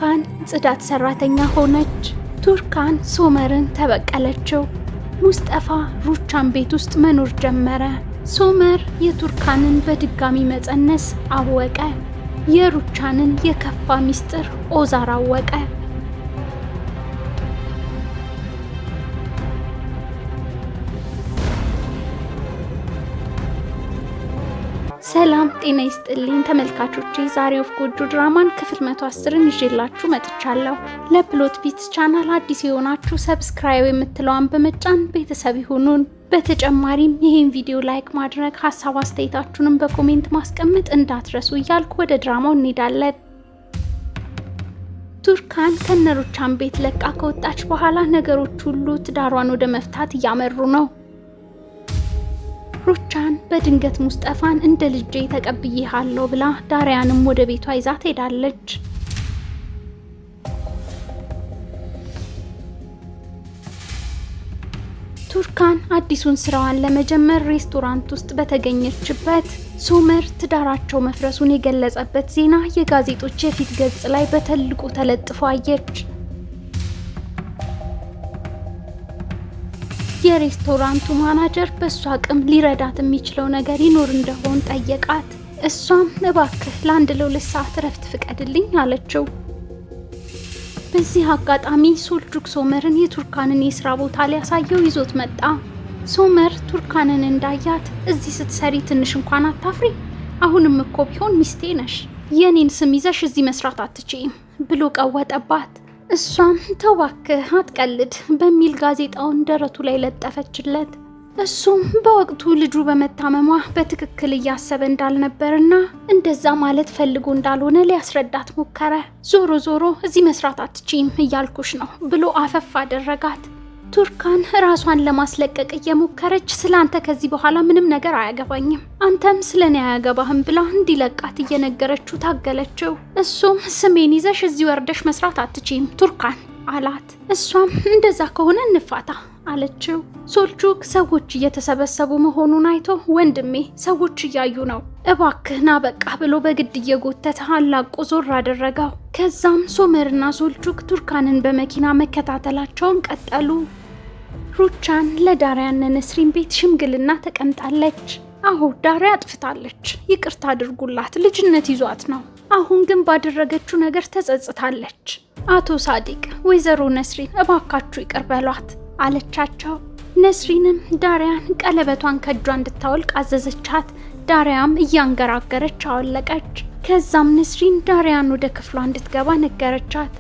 ቱርካን ጽዳት ሰራተኛ ሆነች። ቱርካን ሶመርን ተበቀለችው። ሙስጠፋ ሩቻን ቤት ውስጥ መኖር ጀመረ። ሶመር የቱርካንን በድጋሚ መጸነስ አወቀ። የሩቻንን የከፋ ሚስጥር ኦዛር አወቀ። ሰላም ጤና ይስጥልኝ ተመልካቾቼ፣ ዛሬ ወፍ ጎጆ ድራማን ክፍል 110ን ይዤላችሁ መጥቻለሁ። ለፕሎት ቢትስ ቻናል አዲስ የሆናችሁ ሰብስክራይብ የምትለዋን በመጫን ቤተሰብ ይሁኑን። በተጨማሪም ይህን ቪዲዮ ላይክ ማድረግ፣ ሀሳብ አስተያየታችሁንም በኮሜንት ማስቀመጥ እንዳትረሱ እያልኩ ወደ ድራማው እንሄዳለን። ቱርካን ከነሩቻን ቤት ለቃ ከወጣች በኋላ ነገሮች ሁሉ ትዳሯን ወደ መፍታት እያመሩ ነው። ሩቻን በድንገት ሙስጠፋን እንደ ልጄ ተቀብዬሃለሁ ብላ ዳሪያንም ወደ ቤቷ ይዛት ሄዳለች። ቱርካን አዲሱን ስራዋን ለመጀመር ሬስቶራንት ውስጥ በተገኘችበት ሶመር ትዳራቸው መፍረሱን የገለጸበት ዜና የጋዜጦች የፊት ገጽ ላይ በትልቁ ተለጥፎ አየች። የሬስቶራንቱ ማናጀር በሷ አቅም ሊረዳት የሚችለው ነገር ይኖር እንደሆን ጠየቃት። እሷም እባክህ ለአንድ ለ2 ሰዓት እረፍት ፍቀድልኝ አለችው። በዚህ አጋጣሚ ሶልጁክ ሶመርን የቱርካንን የስራ ቦታ ሊያሳየው ይዞት መጣ። ሶመር ቱርካንን እንዳያት እዚህ ስትሰሪ ትንሽ እንኳን አታፍሪ? አሁንም እኮ ቢሆን ሚስቴ ነሽ፣ የኔን ስም ይዘሽ እዚህ መስራት አትችይም ብሎ ቀወጠባት። እሷም ተው እባክህ አትቀልድ በሚል ጋዜጣውን ደረቱ ላይ ለጠፈችለት። እሱም በወቅቱ ልጁ በመታመሟ በትክክል እያሰበ እንዳልነበርና እንደዛ ማለት ፈልጎ እንዳልሆነ ሊያስረዳት ሞከረ። ዞሮ ዞሮ እዚህ መስራት አትችይም እያልኩሽ ነው ብሎ አፈፍ አደረጋት። ቱርካን ራሷን ለማስለቀቅ እየሞከረች ስላንተ ከዚህ በኋላ ምንም ነገር አያገባኝም፣ አንተም ስለኔ አያገባህም ብላ እንዲለቃት እየነገረችው ታገለችው። እሱም ስሜን ይዘሽ እዚህ ወርደሽ መስራት አትችይም ቱርካን አላት። እሷም እንደዛ ከሆነ እንፋታ አለችው። ሶልጁክ ሰዎች እየተሰበሰቡ መሆኑን አይቶ ወንድሜ ሰዎች እያዩ ነው እባክህ ና በቃ ብሎ በግድ እየጎተተ አላቆ ዞር አደረገው። ከዛም ሶመርና ሶልጁክ ቱርካንን በመኪና መከታተላቸውን ቀጠሉ። ሩቻን ለዳሪያን ነስሪን ቤት ሽምግልና ተቀምጣለች። አሁን ዳሪያ አጥፍታለች፣ ይቅርታ አድርጉላት፣ ልጅነት ይዟት ነው። አሁን ግን ባደረገችው ነገር ተጸጽታለች። አቶ ሳዲቅ ወይዘሮ ነስሪን እባካችሁ ይቅር በሏት አለቻቸው። ነስሪንም ዳሪያን ቀለበቷን ከእጇ እንድታወልቅ አዘዘቻት። ዳሪያም እያንገራገረች አወለቀች። ከዛም ነስሪን ዳሪያን ወደ ክፍሏ እንድትገባ ነገረቻት።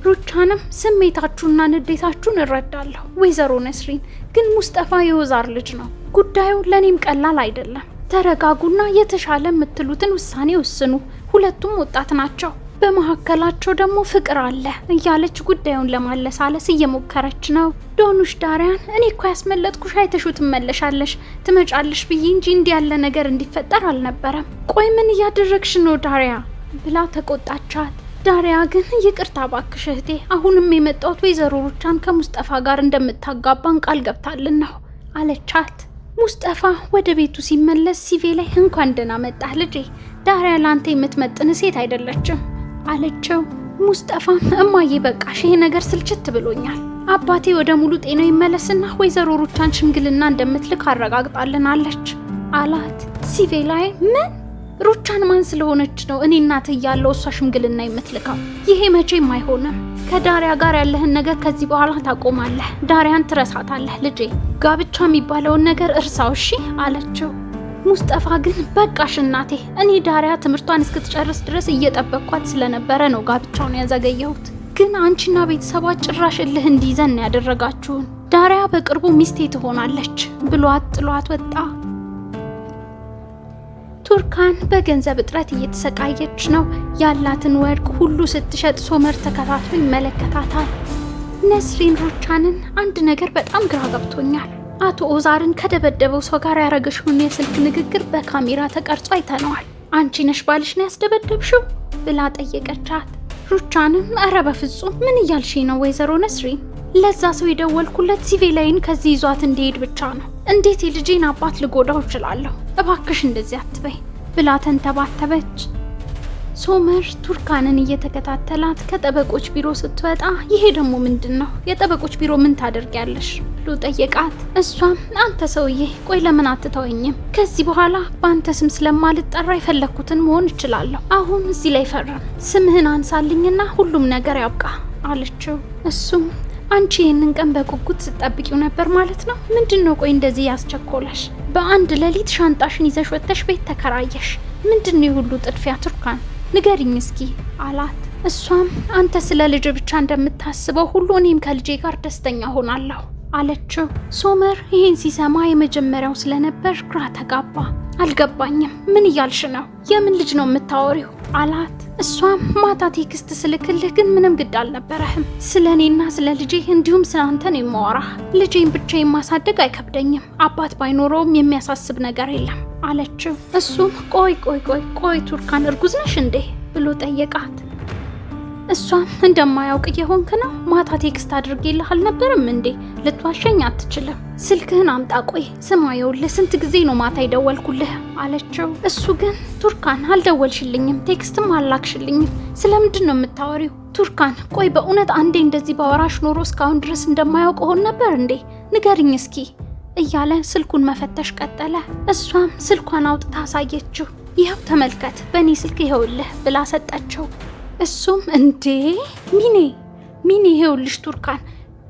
ሩቻንም ስሜታችሁና ንዴታችሁን እረዳለሁ ወይዘሮ ነስሪን፣ ግን ሙስጠፋ የኦዛር ልጅ ነው። ጉዳዩ ለኔም ቀላል አይደለም። ተረጋጉና የተሻለ የምትሉትን ውሳኔ ወስኑ። ሁለቱም ወጣት ናቸው፣ በመካከላቸው ደግሞ ፍቅር አለ እያለች ጉዳዩን ለማለሳለስ እየሞከረች ነው። ዶኑሽ ዳሪያን እኔ እኮ ያስመለጥኩሽ አይተሹ ትመለሻለሽ ትመጫለሽ ብዬ እንጂ እንዲህ ያለ ነገር እንዲፈጠር አልነበረም። ቆይ ምን እያደረግሽ ነው ዳሪያ ብላ ተቆጣቻት። ዳሪያ ግን ይቅርታ ባክሽ እህቴ፣ አሁንም የመጣሁት ወይዘሮ ሩቻን ከሙስጠፋ ጋር እንደምታጋባን ቃል ገብታልን ነው አለቻት። ሙስጠፋ ወደ ቤቱ ሲመለስ ሲቬ ላይ እንኳን ደህና መጣህ ልጄ፣ ዳሪያ ላንተ የምትመጥን ሴት አይደለችም አለችው። ሙስጠፋም እማዬ በቃሽ፣ ይሄ ነገር ስልችት ብሎኛል። አባቴ ወደ ሙሉ ጤናው ይመለስና ወይዘሮ ሩቻን ሽምግልና እንደምትልክ አረጋግጣልናለች አላት። ሲቬ ላይ ምን ሩቻን ማን ስለሆነች ነው እኔ እናት እያለው እሷ ሽምግልና የምትልከው? ይሄ መቼም አይሆንም። ከዳሪያ ጋር ያለህን ነገር ከዚህ በኋላ ታቆማለህ። ዳሪያን ትረሳታለህ ልጄ። ጋብቻ የሚባለውን ነገር እርሳው እሺ አለችው። ሙስጠፋ ግን በቃሽ እናቴ፣ እኔ ዳሪያ ትምህርቷን እስክትጨርስ ድረስ እየጠበቅኳት ስለነበረ ነው ጋብቻውን ያዘገየሁት። ግን አንቺና ቤተሰቧ ጭራሽ እልህ እንዲይዘን ያደረጋችሁን። ዳሪያ በቅርቡ ሚስቴ ትሆናለች ብሏት ጥሏት ወጣ። ቱርካን በገንዘብ እጥረት እየተሰቃየች ነው። ያላትን ወርቅ ሁሉ ስትሸጥ ሶመር ተከታትሎ ይመለከታታል። ነስሪን ሩቻንን አንድ ነገር በጣም ግራ ገብቶኛል፣ አቶ ኦዛርን ከደበደበው ሰው ጋር ያረገሽውን የስልክ ንግግር በካሜራ ተቀርጾ አይተነዋል። አንቺ ነሽ ባልሽን ያስደበደብሽው ብላ ጠየቀቻት። ሩቻንም ኧረ በፍጹም ምን እያልሽ ነው ወይዘሮ ነስሪን? ለዛ ሰው የደወልኩለት ሲቬላይን ከዚህ ይዟት እንዲሄድ ብቻ ነው። እንዴት የልጄን አባት ልጎዳው እችላለሁ? እባክሽ እንደዚህ አትበይ ብላ ተንተባተበች። ሶመር ቱርካንን እየተከታተላት ከጠበቆች ቢሮ ስትወጣ ይሄ ደግሞ ምንድነው? የጠበቆች ቢሮ ምን ታደርጊያለሽ ብሎ ጠየቃት። እሷም አንተ ሰውዬ ቆይ ለምን አትተወኝም? ከዚህ በኋላ በአንተ ስም ስለማልጠራ የፈለኩትን መሆን እችላለሁ። አሁን እዚህ ላይ ፈርም፣ ስምህን አንሳልኝና ሁሉም ነገር ያብቃ አለችው። እሱም አንቺ ይህንን ቀን በጉጉት ስትጠብቂው ነበር ማለት ነው? ምንድነው ቆይ እንደዚህ ያስቸኮለሽ? በአንድ ሌሊት ሻንጣሽን ይዘሽ ወጥተሽ ቤት ተከራየሽ። ምንድነው የሁሉ ጥድፊያ ቱርካን? ንገሪኝ እስኪ አላት። እሷም አንተ ስለ ልጅ ብቻ እንደምታስበው ሁሉ እኔም ከልጄ ጋር ደስተኛ ሆናለሁ አለችው። ሶመር ይህን ሲሰማ የመጀመሪያው ስለነበር ግራ ተጋባ። አልገባኝም፣ ምን እያልሽ ነው? የምን ልጅ ነው የምታወሪው አላት። እሷም ማታ ቴክስት ስልክልህ ግን ምንም ግድ አልነበረህም። ስለ እኔና ስለ ልጄ እንዲሁም ስለ አንተ ነው የማወራህ። ልጄን ብቻዬን ማሳደግ አይከብደኝም። አባት ባይኖረውም የሚያሳስብ ነገር የለም አለችው። እሱም ቆይ ቱርካን እርጉዝ ነሽ እንዴ ብሎ ጠየቃት። እሷም እንደማያውቅ እየሆንክ ነው። ማታ ቴክስት አድርጌልህ አልነበረም እንዴ? ልትዋሸኝ አትችልም። ስልክህን አምጣ። ቆይ ስማ፣ ይኸውልህ ስንት ጊዜ ነው ማታ ይደወልኩልህ አለችው። እሱ ግን ቱርካን አልደወልሽልኝም፣ ቴክስትም አላክሽልኝም። ስለምንድን ነው የምታወሪው ቱርካን? ቆይ በእውነት አንዴ እንደዚህ ባወራሽ ኖሮ እስካሁን ድረስ እንደማያውቅ ሆን ነበር እንዴ? ንገሪኝ እስኪ እያለ ስልኩን መፈተሽ ቀጠለ። እሷም ስልኳን አውጥታ አሳየችው። ይኸው ተመልከት፣ በእኔ ስልክ ይኸውልህ ብላ ሰጠችው። እሱም እንዴ ሚኔ ይኸውልሽ ቱርካን፣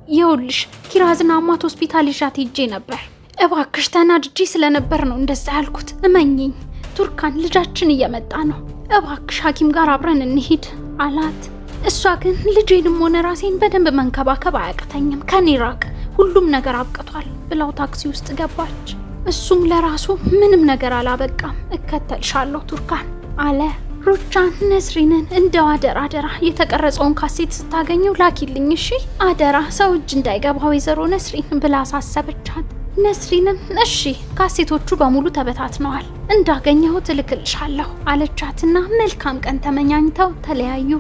ይኸውልሽ ኪራዝና አሟት ሆስፒታል ይዣት ሄጄ ነበር። እባክሽ ተናድጄ ስለነበር ነው እንደዛ ያልኩት። እመኚኝ ቱርካን፣ ልጃችን እየመጣ ነው። እባክሽ ሐኪም ጋር አብረን እንሂድ አላት። እሷ ግን ልጄንም ሆነ ራሴን በደንብ መንከባከብ አያቅተኝም፣ ከኔ ራቅ፣ ሁሉም ነገር አብቅቷል ብላው ታክሲ ውስጥ ገባች። እሱም ለራሱ ምንም ነገር አላበቃም፣ እከተልሻለሁ ቱርካን አለ። ሩቻን ነስሪንን እንደው አደራ የተቀረጸውን ካሴት ስታገኘው ላኪልኝ እሺ፣ አደራ ሰው እጅ እንዳይገባ ወይዘሮ ነስሪን ብላ አሳሰበቻት። ነስሪንም እሺ ካሴቶቹ በሙሉ ተበታትነዋል፣ እንዳገኘው ትልክልሻለሁ አለቻትና መልካም ቀን ተመኛኝተው ተለያዩ።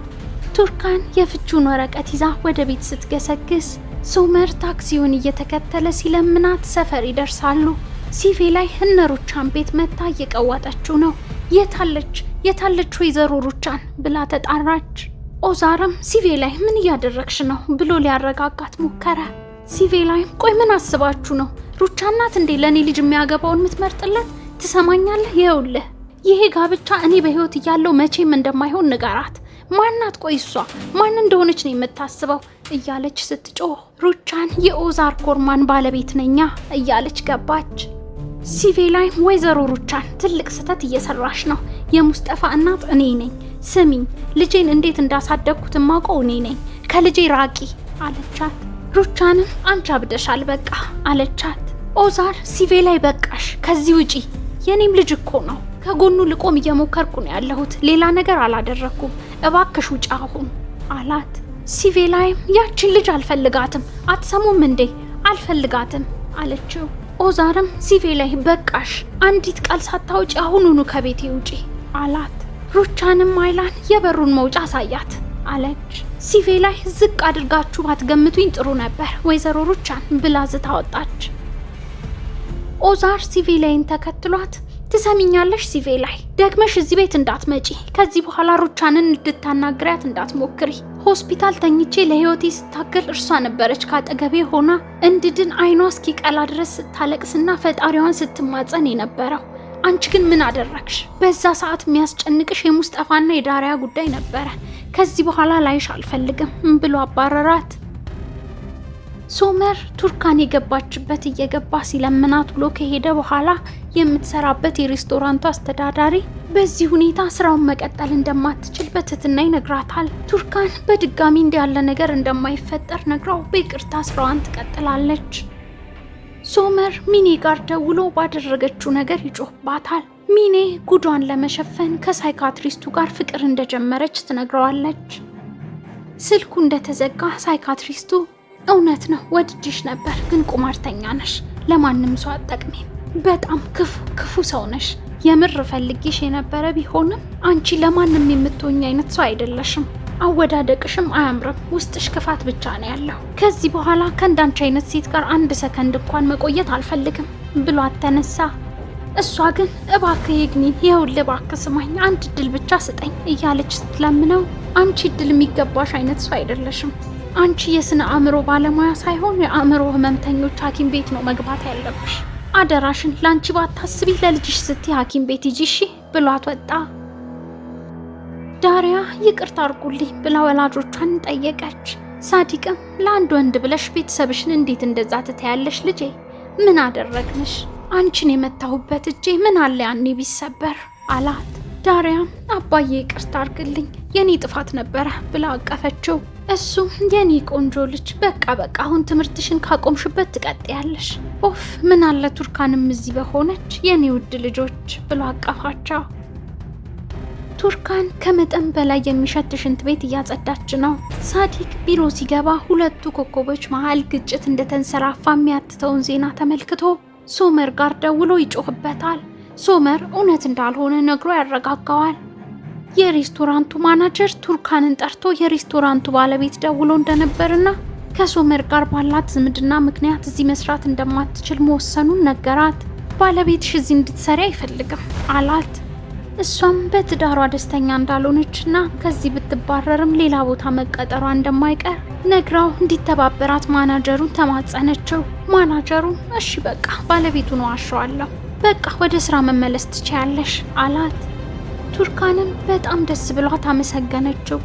ቱርካን የፍቹን ወረቀት ይዛ ወደ ቤት ስትገሰግስ ሶመር ታክሲውን እየተከተለ ሲለምናት ሰፈር ይደርሳሉ። ሲቬ ላይ እነ ሩቻን ቤት መታ እየቀወጠችው ነው። የታለች ወይዘሮ ሩቻን ብላ ተጣራች። ኦዛርም ሲቬ ላይ ምን እያደረግሽ ነው ብሎ ሊያረጋጋት ሞከረ። ሲቬ ላይ ቆይ ምን አስባችሁ ነው? ሩቻን ናት እንዴ ለእኔ ልጅ የሚያገባውን የምትመርጥለት? ትሰማኛለህ? ይኸውልህ ይሄ ጋብቻ እኔ በህይወት እያለው መቼም እንደማይሆን ንገራት። ማናት? ቆይ እሷ ማን እንደሆነች ነው የምታስበው? እያለች ስትጮህ ሩቻን የኦዛር ኮርማን ባለቤት ነኛ እያለች ገባች። ሲቬ ላይ ወይዘሮ ሩቻን ትልቅ ስህተት እየሰራሽ ነው። የሙስጠፋ እናት እኔ ነኝ። ስሚኝ፣ ልጄን እንዴት እንዳሳደግኩት ማውቀው እኔ ነኝ። ከልጄ ራቂ አለቻት። ሩቻንም አንቺ አብደሻል በቃ አለቻት። ኦዛር ሲቬ ላይ በቃሽ፣ ከዚህ ውጪ፣ የኔም ልጅ እኮ ነው። ከጎኑ ልቆም እየሞከርኩ ነው ያለሁት፣ ሌላ ነገር አላደረኩም። እባክሽ ውጪ አሁን አላት። ሲቬ ላይም ያችን ልጅ አልፈልጋትም፣ አትሰሙም እንዴ? አልፈልጋትም አለችው። ኦዛርም ሲቬ ላይ በቃሽ፣ አንዲት ቃል ሳታውጪ አሁኑኑ ከቤቴ ውጪ አላት። ሩቻንም አይላን የበሩን መውጫ አሳያት አለች። ሲቬ ላይ ዝቅ አድርጋችሁ ባትገምቱኝ ጥሩ ነበር ወይዘሮ ሩቻን ብላ ዝታ ወጣች። ኦዛር ሲቬ ላይን ተከትሏት ትሰሚኛለሽ ሲቬ ላይ ደግመሽ እዚህ ቤት እንዳትመጪ፣ ከዚህ በኋላ ሩቻንን እንድታናግሪያት እንዳትሞክሪ። ሆስፒታል ተኝቼ ለህይወቴ ስታገል እርሷ ነበረች ካጠገቤ ሆና እንድድን አይኗ እስኪቀላ ድረስ ስታለቅስና ፈጣሪዋን ስትማጸን የነበረው። አንቺ ግን ምን አደረግሽ? በዛ ሰዓት የሚያስጨንቅሽ የሙስጠፋና የዳሪያ ጉዳይ ነበረ። ከዚህ በኋላ ላይሽ አልፈልግም ብሎ አባረራት። ሶመር ቱርካን የገባችበት እየገባ ሲለምናት ብሎ ከሄደ በኋላ የምትሰራበት የሬስቶራንቱ አስተዳዳሪ በዚህ ሁኔታ ስራውን መቀጠል እንደማትችል በትህትና ይነግራታል። ቱርካን በድጋሚ እንዲያለ ነገር እንደማይፈጠር ነግራው በይቅርታ ስራዋን ትቀጥላለች። ሶመር ሚኔ ጋር ደውሎ ባደረገችው ነገር ይጮህባታል። ሚኔ ጉዷን ለመሸፈን ከሳይካትሪስቱ ጋር ፍቅር እንደጀመረች ትነግረዋለች። ስልኩ እንደተዘጋ ሳይካትሪስቱ እውነት ነው ወድጅሽ ነበር፣ ግን ቁማርተኛ ነሽ፣ ለማንም ሰው አትጠቅሚም፣ በጣም ክፉ ሰው ነሽ። የምር ፈልጊሽ የነበረ ቢሆንም አንቺ ለማንም የምትሆኝ አይነት ሰው አይደለሽም። አወዳደቅሽም አያምርም፣ ውስጥሽ ክፋት ብቻ ነው ያለው። ከዚህ በኋላ ከእንዳንቺ አይነት ሴት ጋር አንድ ሰከንድ እንኳን መቆየት አልፈልግም ብሎ ተነሳ። እሷ ግን እባክህ ይግኒን ይኸውልህ እባክህ ስማኝ አንድ እድል ብቻ ስጠኝ እያለች ስትለምነው አንቺ እድል የሚገባሽ አይነት ሰው አይደለሽም። አንቺ የስነ አእምሮ ባለሙያ ሳይሆን የአእምሮ ህመምተኞች ሐኪም ቤት ነው መግባት ያለብሽ። አደራሽን ላንቺ ባታስቢ ለልጅሽ ስትይ ሐኪም ቤት ሂጂ እሺ ብሏት ወጣ። ዳሪያ ይቅርታ አድርጉልኝ ብላ ወላጆቿን ጠየቀች። ሳዲቅም ለአንድ ወንድ ብለሽ ቤተሰብሽን እንዴት እንደዛ ትተያለሽ ልጄ? ምን አደረግንሽ? አንቺን የመታሁበት እጄ ምን አለ ያኔ ቢሰበር አላት። ዳሪያም አባዬ ይቅርታ አድርግልኝ የኔ ጥፋት ነበረ ብላ አቀፈችው። እሱም የኔ ቆንጆ ልጅ በቃ አሁን ትምህርትሽን ካቆምሽበት ትቀጥያለሽ። ኦፍ ምን አለ ቱርካንም እዚህ በሆነች የኔ ውድ ልጆች ብሎ አቀፋቸው። ቱርካን ከመጠን በላይ የሚሸት ሽንት ቤት እያጸዳች ነው። ሳዲቅ ቢሮ ሲገባ ሁለቱ ኮከቦች መሃል ግጭት እንደተንሰራፋ የሚያትተውን ዜና ተመልክቶ ሶመር ጋር ደውሎ ይጮህበታል። ሶመር እውነት እንዳልሆነ ነግሮ ያረጋጋዋል። የሬስቶራንቱ ማናጀር ቱርካንን ጠርቶ የሬስቶራንቱ ባለቤት ደውሎ እንደነበርና ከሶመር ጋር ባላት ዝምድና ምክንያት እዚህ መስራት እንደማትችል መወሰኑን ነገራት። ባለቤትሽ እዚህ እንድትሰሪ አይፈልግም አላት። እሷም በትዳሯ ደስተኛ እንዳልሆነችና ከዚህ ብትባረርም ሌላ ቦታ መቀጠሯ እንደማይቀር ነግራው እንዲተባበራት ማናጀሩን ተማጸነችው። ማናጀሩም እሺ በቃ ባለቤቱን ዋሸዋለሁ፣ በቃ ወደ ስራ መመለስ ትችያለሽ አላት። ቱርካንም በጣም ደስ ብሏት አመሰገነችው።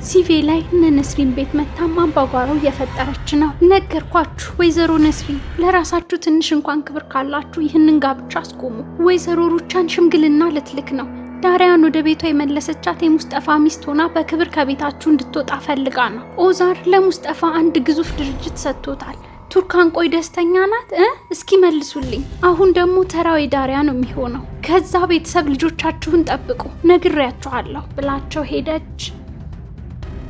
ሲቪ ላይ ነስሪን ቤት መታማ ባጓሮ እየፈጠረች ነው። ነገርኳችሁ ወይዘሮ ነስሪን፣ ለራሳችሁ ትንሽ እንኳን ክብር ካላችሁ ይህንን ጋብቻ አስቆሙ። ወይዘሮ ሩቻን ሽምግልና ልትልክ ነው። ዳሪያን ወደ ቤቷ የመለሰቻት የሙስጠፋ ሚስት ሆና በክብር ከቤታችሁ እንድትወጣ ፈልጋ ነው። ኦዛር ለሙስጠፋ አንድ ግዙፍ ድርጅት ሰጥቶታል። ቱርካን ቆይ ደስተኛ ናት? እስኪ መልሱልኝ። አሁን ደግሞ ተራዊ ዳሪያ ነው የሚሆነው። ከዛ ቤተሰብ ልጆቻችሁን ጠብቁ ነግሬያችኋለሁ ብላቸው ሄደች።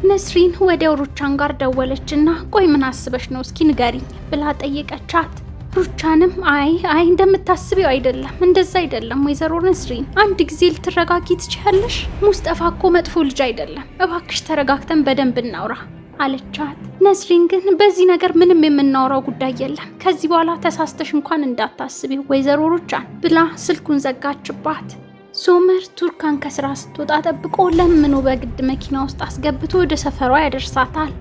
ነስሪን ወዲያው ሩቻን ጋር ደወለችና ቆይ ምን አስበሽ ነው እስኪ ንገሪኝ ብላ ጠየቀቻት። ሩቻንም አይ እንደምታስቢው አይደለም፣ እንደዛ አይደለም ወይዘሮ ነስሪን፣ አንድ ጊዜ ልትረጋጊ ትችያለሽ። ሙስጠፋ እኮ መጥፎ ልጅ አይደለም፣ እባክሽ ተረጋግተን በደንብ እናውራ አለቻት። ነስሪን ግን በዚህ ነገር ምንም የምናወራው ጉዳይ የለም፣ ከዚህ በኋላ ተሳስተሽ እንኳን እንዳታስቢው ወይዘሮ ሩቻን ብላ ስልኩን ዘጋችባት። ሶመር ቱርካን ከስራ ስትወጣ ጠብቆ ለምኖ በግድ መኪና ውስጥ አስገብቶ ወደ ሰፈሯ ያደርሳታል።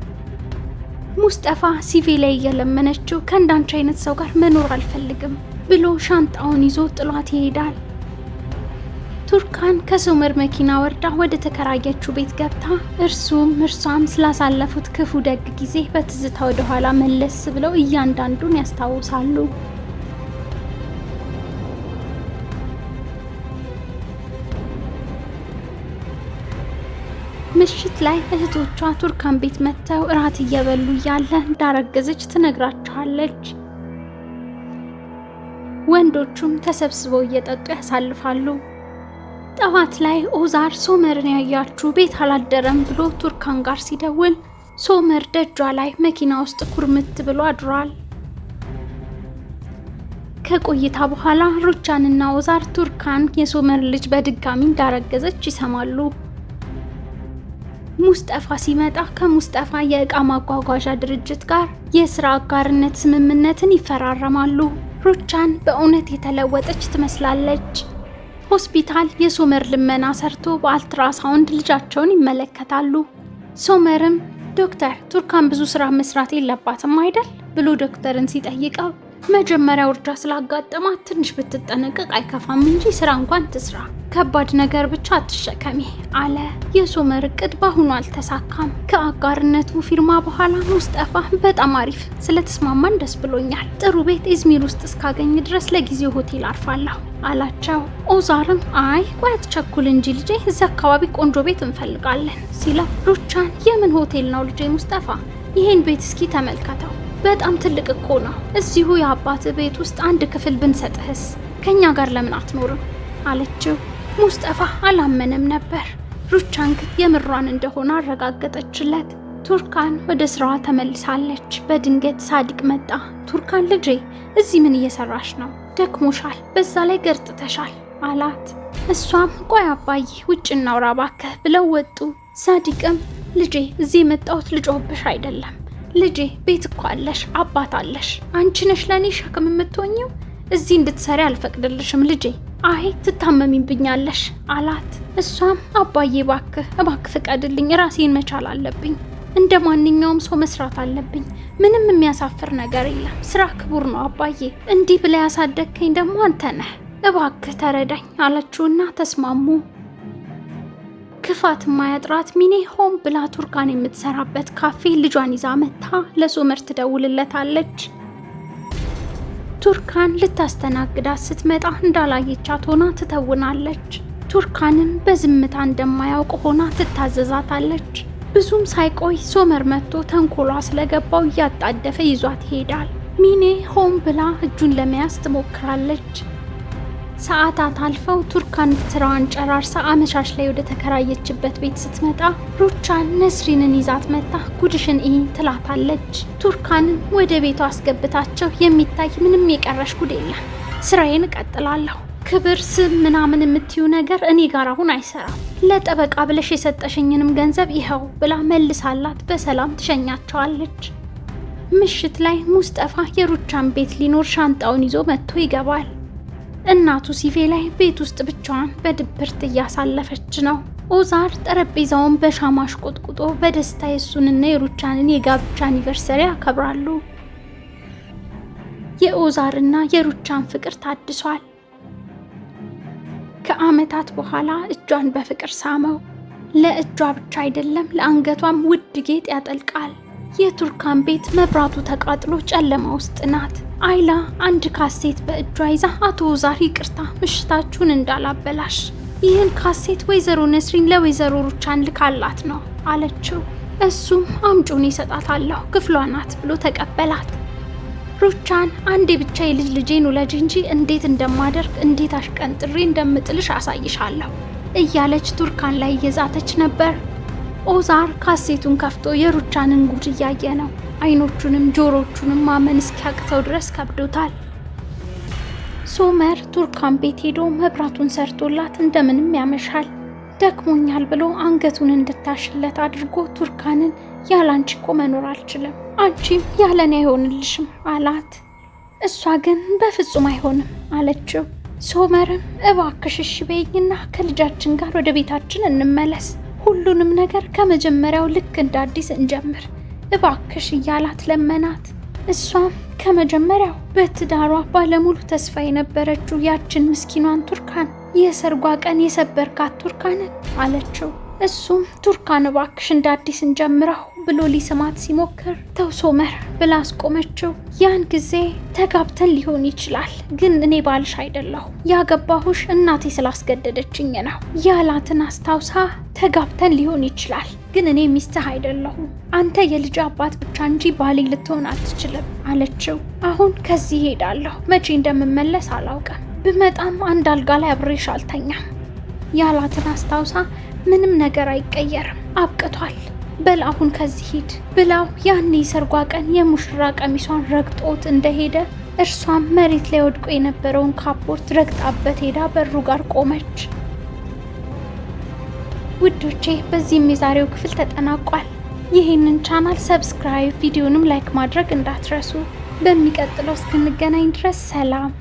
ሙስጠፋ ሲቪ ላይ እየለመነችው ከእንዳንቺ አይነት ሰው ጋር መኖር አልፈልግም ብሎ ሻንጣውን ይዞ ጥሏት ይሄዳል። ቱርካን ከሶመር መኪና ወርዳ ወደ ተከራየችው ቤት ገብታ እርሷም ስላሳለፉት ክፉ ደግ ጊዜ በትዝታ ወደ ኋላ መለስ ብለው እያንዳንዱን ያስታውሳሉ። ምሽት ላይ እህቶቿ ቱርካን ቤት መጥተው እራት እየበሉ እያለ እንዳረገዘች ትነግራቸዋለች። ወንዶቹም ተሰብስበው እየጠጡ ያሳልፋሉ። ጠዋት ላይ ኦዛር ሶመርን ያያችሁ ቤት አላደረም ብሎ ቱርካን ጋር ሲደውል ሶመር ደጇ ላይ መኪና ውስጥ ኩርምት ብሎ አድሯል። ከቆይታ በኋላ ሩቻንና ኦዛር ቱርካን የሶመር ልጅ በድጋሚ እንዳረገዘች ይሰማሉ። ሙስጠፋ ሲመጣ ከሙስጠፋ የእቃ ማጓጓዣ ድርጅት ጋር የስራ አጋርነት ስምምነትን ይፈራረማሉ። ሩቻን በእውነት የተለወጠች ትመስላለች። ሆስፒታል የሶመር ልመና ሰርቶ በአልትራሳውንድ ልጃቸውን ይመለከታሉ። ሶመርም ዶክተር ቱርካን ብዙ ስራ መስራት የለባትም አይደል ብሎ ዶክተርን ሲጠይቀው መጀመሪያ ውርጃ ስላጋጠማት ትንሽ ብትጠነቀቅ አይከፋም እንጂ ስራ እንኳን ትስራ፣ ከባድ ነገር ብቻ አትሸከሚ አለ። የሶመር እቅድ በአሁኑ አልተሳካም። ከአጋርነቱ ፊርማ በኋላ ሙስጠፋ በጣም አሪፍ ስለተስማማን ደስ ብሎኛል፣ ጥሩ ቤት ኢዝሚር ውስጥ እስካገኝ ድረስ ለጊዜው ሆቴል አርፋለሁ አላቸው። ኦዛርም አይ ቆይ አትቸኩል እንጂ ልጄ፣ እዚህ አካባቢ ቆንጆ ቤት እንፈልጋለን ሲለው ሩቻን የምን ሆቴል ነው ልጄ ሙስጠፋ፣ ይሄን ቤት እስኪ ተመልከተው፣ በጣም ትልቅ እኮ ነው። እዚሁ የአባት ቤት ውስጥ አንድ ክፍል ብንሰጥህስ ከኛ ጋር ለምን አትኖርም አለችው። ሙስጠፋ አላመነም ነበር። ሩቻን ግን የምሯን እንደሆነ አረጋገጠችለት። ቱርካን ወደ ስራዋ ተመልሳለች። በድንገት ሳዲቅ መጣ። ቱርካን ልጄ እዚህ ምን እየሰራሽ ነው? ደክሞሻል፣ በዛ ላይ ገርጥተሻል አላት። እሷም ቆይ አባዬ ውጭ እናውራ እባክህ ብለው ወጡ። ሳዲቅም ልጄ እዚህ የመጣሁት ልጮህብሽ አይደለም ልጄ፣ ቤት እኮ አለሽ፣ አባት አለሽ፣ አንቺ ነሽ ለኔ ሸክም የምትሆኚው። እዚህ እንድትሰሪ አልፈቅድልሽም ልጄ። አይ ትታመሚብኛለሽ አላት። እሷም አባዬ እባክህ ፍቀድልኝ፣ ራሴን መቻል አለብኝ። እንደ ማንኛውም ሰው መስራት አለብኝ። ምንም የሚያሳፍር ነገር የለም። ስራ ክቡር ነው አባዬ። እንዲህ ብላ ያሳደግከኝ ደግሞ አንተ ነህ። እባክህ ተረዳኝ አለችውና ተስማሙ። ክፋት ማያጥራት ሚኔ ሆም ብላ ቱርካን የምትሰራበት ካፌ ልጇን ይዛ መታ ለሶመር ትደውልለታለች። ቱርካን ልታስተናግዳት ስትመጣ እንዳላየቻት ሆና ትተውናለች። ቱርካንም በዝምታ እንደማያውቅ ሆና ትታዘዛታለች። ብዙም ሳይቆይ ሶመር መጥቶ ተንኮሏ ስለገባው እያጣደፈ ይዟት ይሄዳል። ሚኔ ሆም ብላ እጁን ለመያዝ ትሞክራለች። ሰዓታት አልፈው ቱርካን ስራዋን ጨራርሳ አመሻሽ ላይ ወደ ተከራየችበት ቤት ስትመጣ ሩቻን ነስሪንን ይዛት መጣ ጉድሽን እይ ትላታለች። ቱርካንን ወደ ቤቷ አስገብታቸው የሚታይ ምንም የቀረሽ ጉድ የለም፣ ስራዬን እቀጥላለሁ፣ ክብር ስም ምናምን የምትዩ ነገር እኔ ጋር አሁን አይሰራም፣ ለጠበቃ ብለሽ የሰጠሽኝንም ገንዘብ ይኸው ብላ መልሳላት በሰላም ትሸኛቸዋለች። ምሽት ላይ ሙስጠፋ የሩቻን ቤት ሊኖር ሻንጣውን ይዞ መጥቶ ይገባል። እናቱ ሲፌ ላይ ቤት ውስጥ ብቻዋን በድብርት እያሳለፈች ነው። ኦዛር ጠረጴዛውን በሻማሽ ቆጥቁጦ በደስታ የሱንና የሩቻንን የጋብቻ አኒቨርሰሪ ያከብራሉ። የኦዛርና የሩቻን ፍቅር ታድሷል። ከዓመታት በኋላ እጇን በፍቅር ሳመው። ለእጇ ብቻ አይደለም ለአንገቷም ውድ ጌጥ ያጠልቃል። የቱርካን ቤት መብራቱ ተቃጥሎ ጨለማ ውስጥ ናት። አይላ አንድ ካሴት በእጇ ይዛ አቶ ኦዛር ይቅርታ ምሽታችሁን እንዳላበላሽ፣ ይህን ካሴት ወይዘሮ ነስሪን ለወይዘሮ ሩቻን ልካላት ነው አለችው። እሱም አምጪውን ይሰጣታለሁ ክፍሏ ናት ብሎ ተቀበላት። ሩቻን አንዴ ብቻ የልጅ ልጄን ውለጅ እንጂ እንዴት እንደማደርግ እንዴት አሽቀንጥሬ እንደምጥልሽ አሳይሻለሁ እያለች ቱርካን ላይ እየዛተች ነበር። ኦዛር ካሴቱን ከፍቶ የሩቻንን ጉድ እያየ ነው። አይኖቹንም ጆሮቹንም ማመን እስኪያቅተው ድረስ ከብዶታል። ሶመር ቱርካን ቤት ሄዶ መብራቱን ሰርቶላት እንደምንም ያመሻል። ደክሞኛል ብሎ አንገቱን እንድታሽለት አድርጎ ቱርካንን ያላንቺ እኮ መኖር አልችልም፣ አንቺም ያለኔ አይሆንልሽም አላት። እሷ ግን በፍጹም አይሆንም አለችው። ሶመርም እባክሽ እሺ በይኝና ከልጃችን ጋር ወደ ቤታችን እንመለስ፣ ሁሉንም ነገር ከመጀመሪያው ልክ እንደ አዲስ እንጀምር እባክሽ እያላት ለመናት። እሷም ከመጀመሪያው በትዳሯ ባለሙሉ ተስፋ የነበረችው ያችን ምስኪኗን ቱርካን የሰርጓ ቀን የሰበርካት ቱርካንን አለችው። እሱም ቱርካን እባክሽ እንደ አዲስ እንጀምረው ብሎ ሊስማት ሲሞክር ተው ሶመር ብላ አስቆመችው። ያን ጊዜ ተጋብተን ሊሆን ይችላል፣ ግን እኔ ባልሽ አይደለሁ፣ ያገባሁሽ እናቴ ስላስገደደችኝ ነው ያላትን አስታውሳ ተጋብተን ሊሆን ይችላል፣ ግን እኔ ሚስትህ አይደለሁም፣ አንተ የልጅ አባት ብቻ እንጂ ባሌ ልትሆን አትችልም አለችው። አሁን ከዚህ ሄዳለሁ፣ መቼ እንደምመለስ አላውቅም፣ ብመጣም አንድ አልጋ ላይ አብሬሽ አልተኛም ያላትን አስታውሳ ምንም ነገር አይቀየርም፣ አብቅቷል፣ በል አሁን ከዚህ ሂድ ብላው ያኔ ሰርጓ ቀን የሙሽራ ቀሚሷን ረግጦት እንደሄደ እርሷም መሬት ላይ ወድቆ የነበረውን ካፖርት ረግጣበት ሄዳ በሩ ጋር ቆመች። ውዶቼ በዚህም የዛሬው ክፍል ተጠናቋል። ይህንን ቻናል ሰብስክራይብ፣ ቪዲዮንም ላይክ ማድረግ እንዳትረሱ። በሚቀጥለው እስክንገናኝ ድረስ ሰላም።